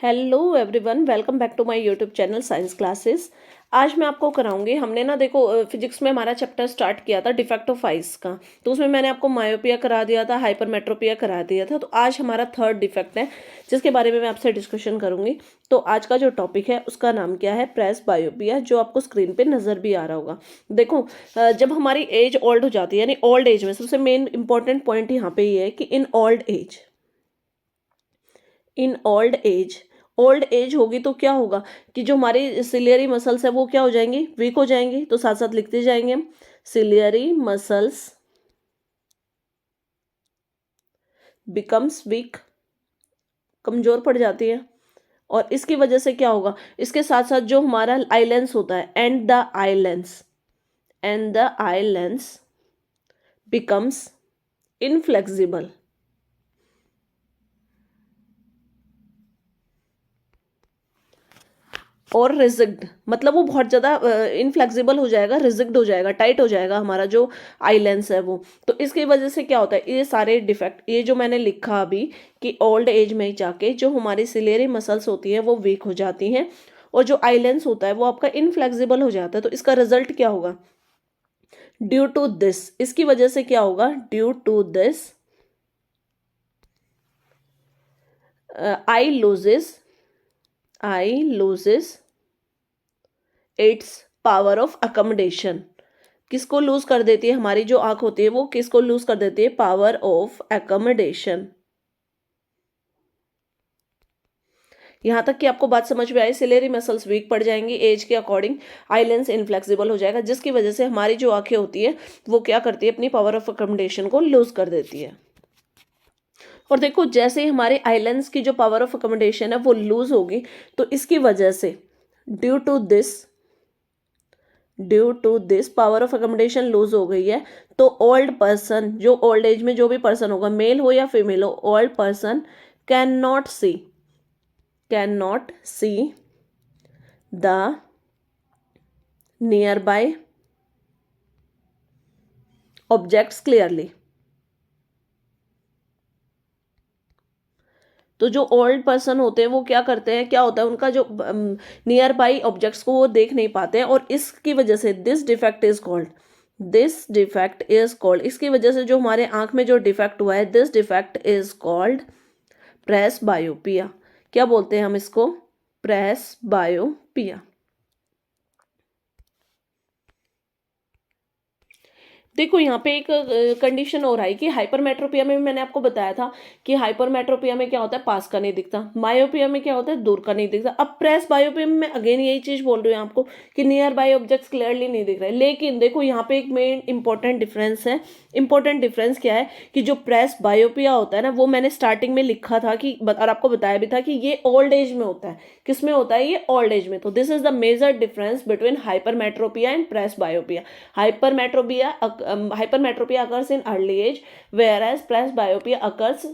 Hello everyone, welcome back to my YouTube channel science classes. आज मैं आपको कराऊंगी। हमने ना देखो फिजिक्स में हमारा चैप्टर स्टार्ट किया था डिफेक्ट ऑफ आइज का, तो उसमें मैंने आपको मायोपिया करा दिया था, हाइपरमेट्रोपिया करा दिया था। तो आज हमारा थर्ड डिफेक्ट है जिसके बारे में मैं आपसे डिस्कशन करूंगी। तो आज का जो टॉपिक है उसका नाम क्या है? प्रेस बायोपिया, जो आपको स्क्रीन पे नजर भी आ रहा होगा। देखो, जब हमारी एज ओल्ड हो जाती है, यानी ओल्ड एज में सबसे मेन इंपॉर्टेंट पॉइंट यहाँ पे ये है कि इन ओल्ड एज होगी तो क्या होगा कि जो हमारी सिलियरी मसल्स है वो क्या हो जाएंगी? वीक हो जाएंगी। तो साथ साथ लिखते जाएंगे हम, सिलियरी मसल्स बिकम्स वीक, कमजोर पड़ जाती है। और इसकी वजह से क्या होगा? इसके साथ साथ जो हमारा आई लेंस होता है, and the I lens becomes inflexible. और रिजिक्ड, मतलब वो बहुत ज़्यादा इनफ्लेक्सिबल हो जाएगा, रिजिक्ड हो जाएगा, टाइट हो जाएगा हमारा जो आई लेंस है वो। तो इसकी वजह से क्या होता है? ये सारे डिफेक्ट, ये जो मैंने लिखा अभी कि ओल्ड एज में जाके जो हमारी सिलेरी मसल्स होती है वो वीक हो जाती हैं, और जो आई लेंस होता है वो आपका इनफ्लेक्सिबल हो जाता है। तो इसका रिजल्ट क्या होगा? ड्यू टू दिस, इसकी वजह से क्या होगा? Due to this eye loses its power of accommodation. किसको लूज कर देती है? हमारी जो आंख होती है वो किसको लूज कर देती है? Power of accommodation. यहां तक कि आपको बात समझ में आई? सिलेरी मसल्स वीक पड़ जाएंगी एज के अकॉर्डिंग, आई लेंस इनफ्लेक्सिबल हो जाएगा, जिसकी वजह से हमारी जो आंखें होती है वो क्या करती है? अपनी पावर ऑफ अकोमोडेशन को लूज कर देती है। और देखो, जैसे ही हमारे आई लेंस की जो पावर ऑफ अकोमोडेशन है वो लूज होगी, तो इसकी वजह से due to this power of accommodation lose हो गई है। तो ओल्ड पर्सन, जो ओल्ड एज में जो भी पर्सन होगा, मेल हो या फीमेल हो, old person can not see the near by objects clearly. तो जो ओल्ड पर्सन होते हैं वो क्या करते हैं, क्या होता है उनका जो नियर बाई ऑब्जेक्ट्स को वो देख नहीं पाते हैं, और इसकी वजह से दिस डिफेक्ट इज कॉल्ड, इसकी वजह से जो हमारे आंख में जो डिफेक्ट हुआ है, this defect is called presbyopia. क्या बोलते हैं हम इसको? Presbyopia. देखो, यहाँ पे एक कंडीशन और आई कि हाइपरमेट्रोपिया में भी मैंने आपको बताया था कि हाइपरमेट्रोपिया में क्या होता है? पास का नहीं दिखता। मायोपिया में क्या होता है? दूर का नहीं दिखता। अब प्रेस बायोपिया में मैं अगेन यही चीज बोल रही हूँ आपको कि नियर बाय ऑब्जेक्ट्स क्लियरली नहीं दिख रहे। लेकिन देखो, यहाँ पे एक मेन इंपॉर्टेंट डिफरेंस है। इंपॉर्टेंट डिफरेंस क्या है कि जो प्रेस बायोपिया होता है ना, वो मैंने स्टार्टिंग में लिखा था कि, और आपको बताया भी था कि ये ओल्ड एज में होता है। किस में होता है? ये ओल्ड एज में। तो this is the major difference between hypermetropia and presbyopia. Hypermetropia occurs in early age, whereas presbyopia occurs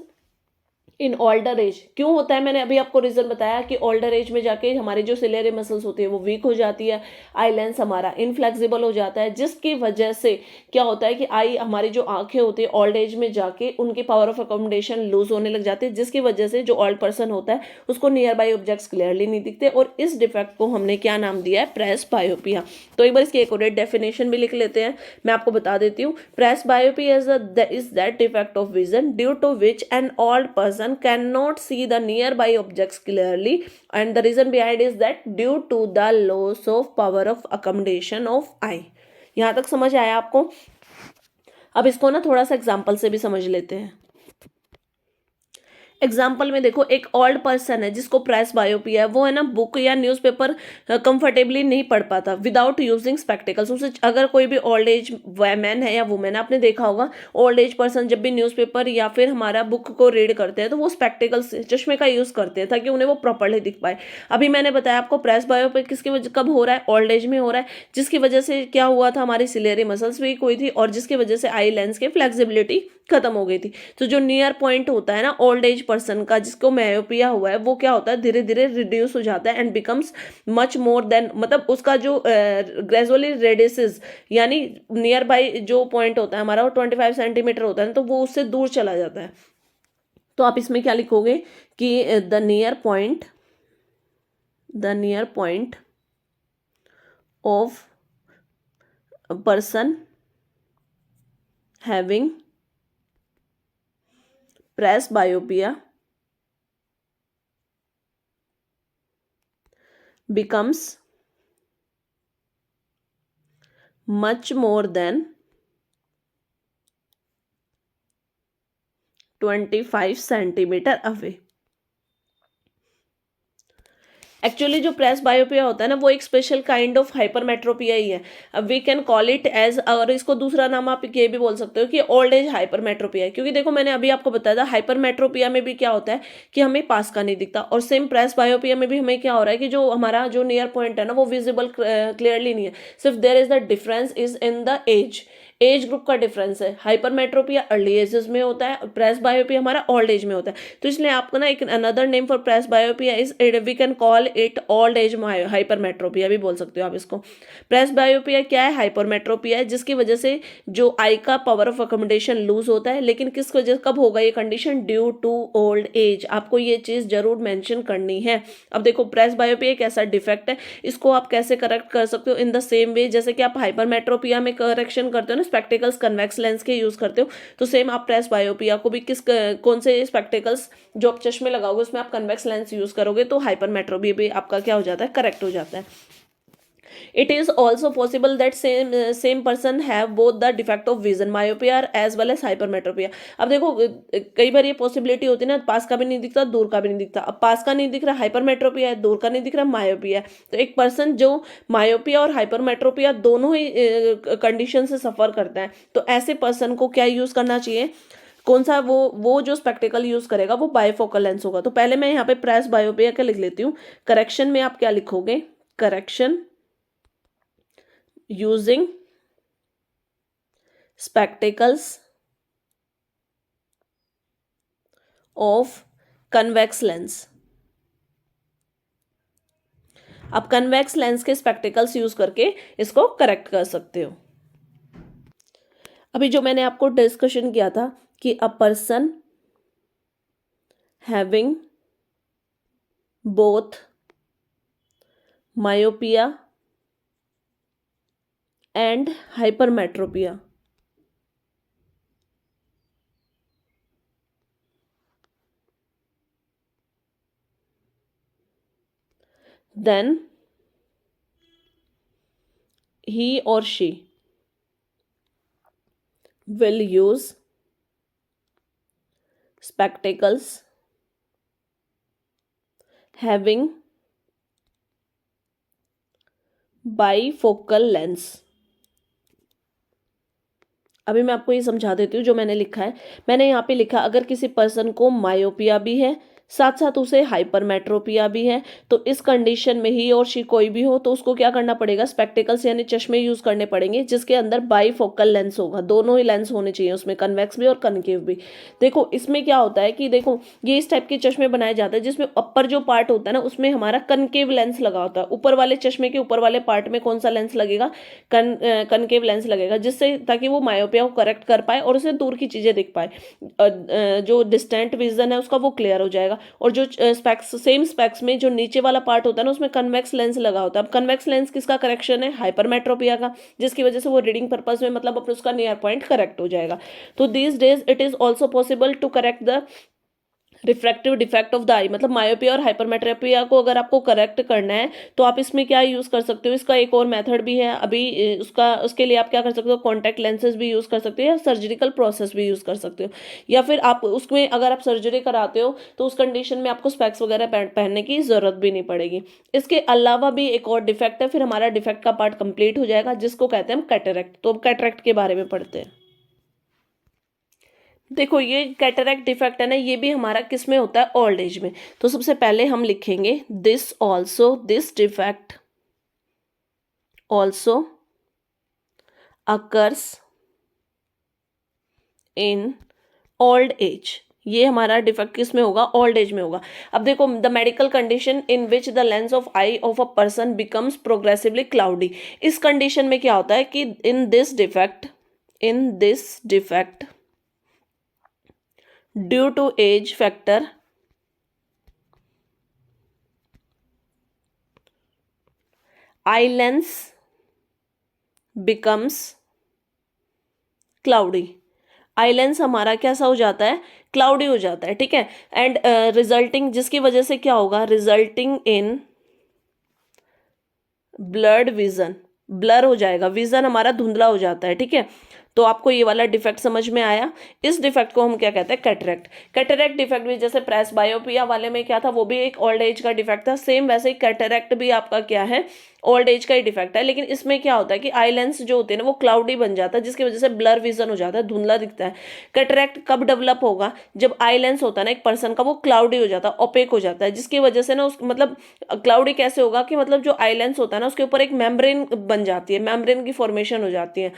in older age. क्यों होता है? मैंने अभी आपको रीजन बताया कि ओल्डर एज में जाके हमारी जो सिलेरी मसल्स होती है वो वीक हो जाती है, आई लेंस हमारा इनफ्लेक्सिबल हो जाता है, जिसकी वजह से क्या होता है कि आई हमारी जो आंखें होती है ओल्ड एज में जाके उनकी पावर ऑफ अकोमोडेशन लूज होने लग जाती है, जिसकी वजह से जो ओल्ड पर्सन होता है उसको नियर बाई ऑब्जेक्ट्स क्लियरली नहीं दिखते। और इस डिफेक्ट को हमने क्या नाम दिया है? प्रेस बायोपिया। तो एक बार इसकी एक और डेफिनेशन भी लिख लेते हैं, मैं आपको बता देती हूँ। Presbyopia is that defect of vision due to which an old person cannot see the nearby objects clearly, and the reason behind is that due to the loss of power of accommodation of eye। यहां तक समझ आया आपको? अब इसको ना थोड़ा सा एग्जांपल से भी समझ लेते हैं। एग्जाम्पल में देखो, एक ओल्ड पर्सन है जिसको प्रेस बायोपिया है, वो है ना बुक या न्यूज़पेपर कंफर्टेबली नहीं पढ़ पाता विदाउट यूजिंग स्पेक्टिकल्स। उसे अगर कोई भी ओल्ड एज मैन है या वुमेन, आपने देखा होगा ओल्ड एज पर्सन जब भी न्यूज़पेपर या फिर हमारा बुक को रीड करते हैं तो वो स्पेक्टिकल्स, चश्मे का यूज करते हैं ताकि उन्हें वो प्रॉपरली दिख पाए। अभी मैंने बताया आपको प्रेस बायोपिया किसकी वजह, कब हो रहा है? ओल्ड एज में हो रहा है, जिसकी वजह से क्या हुआ था? हमारी सिलेरी मसल्स वीक हुई थी, और जिसकी वजह से आई लेंस की फ्लेक्सिबिलिटी खत्म हो गई थी। तो जो नियर पॉइंट होता है ना ओल्ड एज पर्सन का, जिसको मायोपिया हुआ है, वो क्या होता है? धीरे धीरे रिड्यूस हो जाता है and becomes much more than, मतलब उसका जो ग्रेजुअली रेडियसेस, यानी नियर बाय जो पॉइंट होता है हमारा वो 25 सेंटीमीटर होता है, तो वो उससे दूर चला जाता है। तो आप इसमें क्या लिखोगे कि the near point the near point of a person having presbyopia becomes much more than 25 centimeter away. Actually जो प्रेस बायोपिया होता है ना, वो एक स्पेशल काइंड ऑफ हाइपरमेट्रोपिया ही है. अब we can call it age, अगर इसको दूसरा नाम आप ये भी बोल सकते हो कि ओल्ड एज हाइपरमेट्रोपिया है. क्योंकि देखो मैंने अभी आपको बताया था हाइपरमेट्रोपिया में भी क्या होता है कि हमें पास का नहीं दिखता, और सेम प्रेस बायोपिया में भी हमें क्या हो रहा है कि जो हमारा जो नियर पॉइंट है ना वो विजिबल क्लियरली नहीं है. सिर्फ there is the difference is in the age group का डिफरेंस है. हाइपरमेट्रोपिया अर्ली एजेस में होता है, प्रेस बायोपिया हमारा ओल्ड एज में होता है. तो इसलिए आपको ना एक another name for presbyopia is we can call it old age hypermetropia भी बोल सकते हो आप इसको. प्रेस बायोपिया क्या है? हाइपरमेट्रोपिया है, जिसकी वजह से जो आई का पावर ऑफ अकोमोडेशन लूज होता है. लेकिन किस वजह कब होगा ये condition? Due to old age. आपको ये चीज जरूर मेंशन करनी है. अब देखो प्रेस बायोपिया एक ऐसा डिफेक्ट है, इसको आप कैसे करेक्ट कर सकते हो? इन द सेम वे जैसे कि आप हाइपरमेट्रोपिया में करेक्शन करते हो ना, स्पेक्टिकल्स कन्वेक्स लेंस के यूज करते हो, तो सेम आप प्रेस बायोपिया को भी कौन से स्पेक्टिकल्स जो आप चश्मे लगाओगे उसमें आप कन्वेक्स लेंस यूज करोगे, तो हाइपरमेट्रोपिया भी आपका क्या हो जाता है? करेक्ट हो जाता है. It is also possible that same person have both the defect of vision, myopia as well as hypermetropia. अब देखो कई बार ये पॉसिबिलिटी होती है ना, पास का भी नहीं दिखता दूर का भी नहीं दिखता. अब पास का नहीं दिख रहा हाइपरमेट्रोपिया है, दूर का नहीं दिख रहा मायोपिया है. तो एक पर्सन जो मायोपिया और हाइपरमेट्रोपिया दोनों ही कंडीशन से सफर करता है, तो ऐसे पर्सन को क्या यूज करना चाहिए? कौन सा? वो जो स्पेक्टिकल यूज करेगा वो बायफोकल लेंस होगा. तो पहले मैं यहाँ पे प्रेस बायोपिया का लिख लेती हूँ. करेक्शन में आप क्या लिखोगे? Correction using spectacles of convex lens. आप कन्वेक्स लेंस के स्पेक्टिकल्स यूज करके इसको करेक्ट कर सकते हो. अभी जो मैंने आपको डिस्कशन किया था कि a person having both myopia and hypermetropia then he or she will use spectacles having bifocal lens. अभी मैं आपको ये समझा देती हूँ जो मैंने लिखा है. मैंने यहाँ पे लिखा अगर किसी पर्सन को मायोपिया भी है साथ साथ उसे हाइपरमेट्रोपिया भी है, तो इस कंडीशन में ही और शी कोई भी हो तो उसको क्या करना पड़ेगा? स्पेक्टिकल्स यानी चश्मे यूज करने पड़ेंगे जिसके अंदर बाईफोकल लेंस होगा. दोनों ही लेंस होने चाहिए उसमें, कन्वेक्स भी और कनकेव भी. देखो इसमें क्या होता है कि देखो ये इस टाइप के चश्मे बनाए जाते हैं जिसमें अपर जो पार्ट होता है ना उसमें हमारा कनकेव लेंस लगा होता है. ऊपर वाले चश्मे के ऊपर वाले पार्ट में कौन सा लेंस लगेगा? कनकेव लेंस लगेगा, जिससे ताकि वो मायोपिया को करेक्ट कर पाए और उसे दूर की चीजें दिख पाए. जो डिस्टेंट विजन है उसका वो क्लियर हो जाएगा. और जो स्पेक्स, सेम स्पेक्स में जो नीचे वाला पार्ट होता है ना उसमें कन्वेक्स लेंस लगा होता है. अब कन्वेक्स लेंस किसका करेक्शन है? हाइपरमेट्रोपिया का, जिसकी वजह से वो रीडिंग पर्पज में मतलब अपने उसका नियर पॉइंट करेक्ट हो जाएगा. तो these days it is also possible to correct the refractive defect of the eye. मतलब मायोपिया और हाइपरमेट्रोपिया को अगर आपको करेक्ट करना है तो आप इसमें क्या यूज कर सकते हो? इसका एक और मेथड भी है. अभी उसके लिए आप क्या कर सकते हो? कॉन्टैक्ट लेंसेज भी यूज कर सकते हो या सर्जिकल प्रोसेस भी यूज कर सकते हो. या फिर आप उसमें अगर आप सर्जरी कराते हो तो उस कंडीशन में आपको स्पेक्स वगैरह पहनने की जरूरत भी नहीं पड़ेगी. इसके अलावा भी एक और डिफेक्ट है, फिर हमारा डिफेक्ट का पार्ट कंप्लीट हो जाएगा, जिसको कहते हैं हम कैटरेक्ट. तो कैटरेक्ट के बारे में पढ़ते हैं. देखो ये कैटरेक्ट डिफेक्ट है ना, ये भी हमारा किस में होता है? ओल्ड एज में. तो सबसे पहले हम लिखेंगे this defect also occurs in old age. ये हमारा डिफेक्ट किस में होगा? ओल्ड एज में होगा. अब देखो the medical condition in which the lens of eye of a person becomes progressively cloudy. इस कंडीशन में क्या होता है कि in this defect due to age factor eye lens becomes cloudy. Eye lens हमारा कैसा हो जाता है, क्लाउडी हो जाता है, ठीक है। एंड रिजल्टिंग, जिसकी वजह से क्या होगा, resulting in blurred vision, blur हो जाएगा, विजन हमारा धुंधला हो जाता है, ठीक है। तो आपको ये वाला डिफेक्ट समझ में आया। इस डिफेक्ट को हम क्या कहते हैं, कैटरेक्ट। कैटरेक्ट डिफेक्ट भी जैसे प्रेसबायोपिया वाले में क्या था, वो भी एक ओल्ड एज का डिफेक्ट था, सेम वैसे ही कैटरेक्ट भी आपका क्या है, ओल्ड एज का ही डिफेक्ट है। लेकिन इसमें क्या होता है कि आई लेंस जो होते हैं ना वो क्लाउडी बन जाता है, जिसकी वजह से ब्लर विजन हो जाता है, धुंधला दिखता है। कैटरेक्ट कब डेवलप होगा, जब आई लेंस होता है ना एक पर्सन का, वो क्लाउडी हो जाता है, ओपेक हो जाता है, जिसकी वजह से ना उस मतलब क्लाउडी कैसे होगा कि मतलब जो आई लेंस होता है ना उसके ऊपर एक मेम्ब्रेन बन जाती है, मेम्ब्रेन की फॉर्मेशन हो जाती है।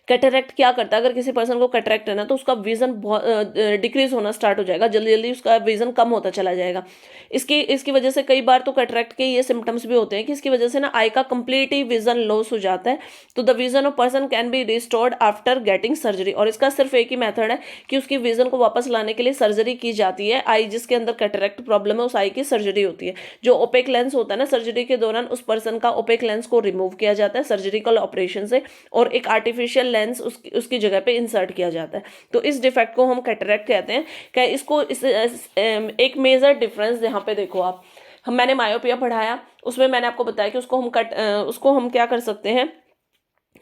कैटरेक्ट क्या करता है, अगर किसी पर्सन को कैटरेक्ट है ना तो उसका विजन बहुत डिक्रीज होना स्टार्ट हो जाएगा, जल्दी जल्दी उसका विजन कम होता चला जाएगा। इसकी वजह से कई बार तो कैटरेक्ट के ये सिम्टम्स भी होते हैं कि इसकी वजह से ना आई का कंप्लीट ही विजन लॉस हो जाता है। तो the vision of person can be restored after getting surgery, और इसका सिर्फ एक ही मेथड है कि उसकी विजन को वापस लाने के लिए सर्जरी की जाती है। आई जिसके अंदर कैटरेक्ट प्रॉब्लम है उस आई की सर्जरी होती है। जो ओपेक लेंस होता है ना, सर्जरी के दौरान उस पर्सन का ओपेक लेंस को रिमूव किया जाता है सर्जिकल ऑपरेशन से, और एक आर्टिफिशियल लेंस उसकी जगह पे इंसर्ट किया जाता है। तो इस डिफेक्ट को हम कैटरेक्ट कहते हैं। क्या इसको एक मेजर डिफरेंस यहाँ पे देखो आप, मैंने मायोपिया पढ़ाया, उसमें मैंने आपको बताया कि उसको हम क्या कर सकते हैं,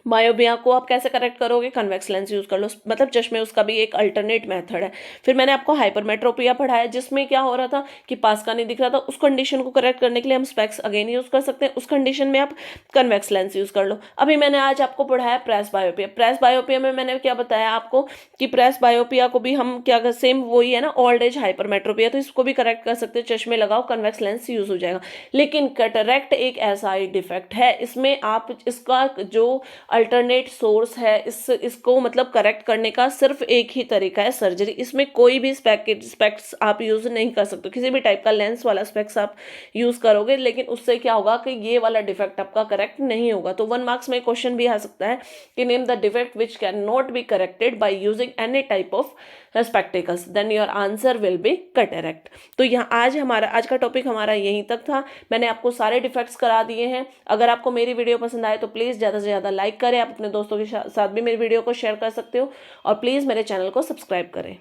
मायोपिया को आप कैसे करेक्ट करोगे, कन्वेक्स लेंस यूज कर लो, मतलब चश्मे, उसका भी एक अल्टरनेट मेथड है। फिर मैंने आपको हाइपरमेट्रोपिया पढ़ाया, जिसमें क्या हो रहा था कि पास का नहीं दिख रहा था, उस कंडीशन को करेक्ट करने के लिए हम स्पेक्स अगेन यूज कर सकते हैं, उस कंडीशन में आप कन्वेक्स लेंस यूज कर लो। अभी मैंने आज आपको पढ़ाया प्रेस बायोपिया। प्रेस बायोपिया में मैंने क्या बताया आपको कि प्रेस बायोपिया को भी हम क्या कर, सेम वही है ना, ओल्ड एज हाइपरमेट्रोपिया, तो इसको भी करेक्ट कर सकते हैं, चश्मे लगाओ, कन्वेक्स लेंस यूज हो जाएगा। लेकिन कैटरेक्ट एक ऐसा ही डिफेक्ट है, इसमें आप इसका जो अल्टरनेट सोर्स है, इसको मतलब करेक्ट करने का सिर्फ एक ही तरीका है, सर्जरी। इसमें कोई भी स्पेक्स आप यूज नहीं कर सकते, किसी भी टाइप का लेंस वाला स्पेक्स आप यूज करोगे, लेकिन उससे क्या होगा कि ये वाला डिफेक्ट आपका करेक्ट नहीं होगा। तो 1 मार्क्स में क्वेश्चन भी आ सकता है कि name the defect which can not be corrected by using any type of spectacles, then your answer will be cataract. तो यहाँ आज का टॉपिक हमारा यहीं तक था। मैंने आपको सारे डिफेक्ट्स करा दिए हैं। अगर आपको मेरी वीडियो पसंद आए तो प्लीज़ ज़्यादा से ज़्यादा लाइक करें, आप अपने दोस्तों के साथ भी मेरी वीडियो को शेयर कर सकते हो, और प्लीज़ मेरे चैनल को सब्सक्राइब करें।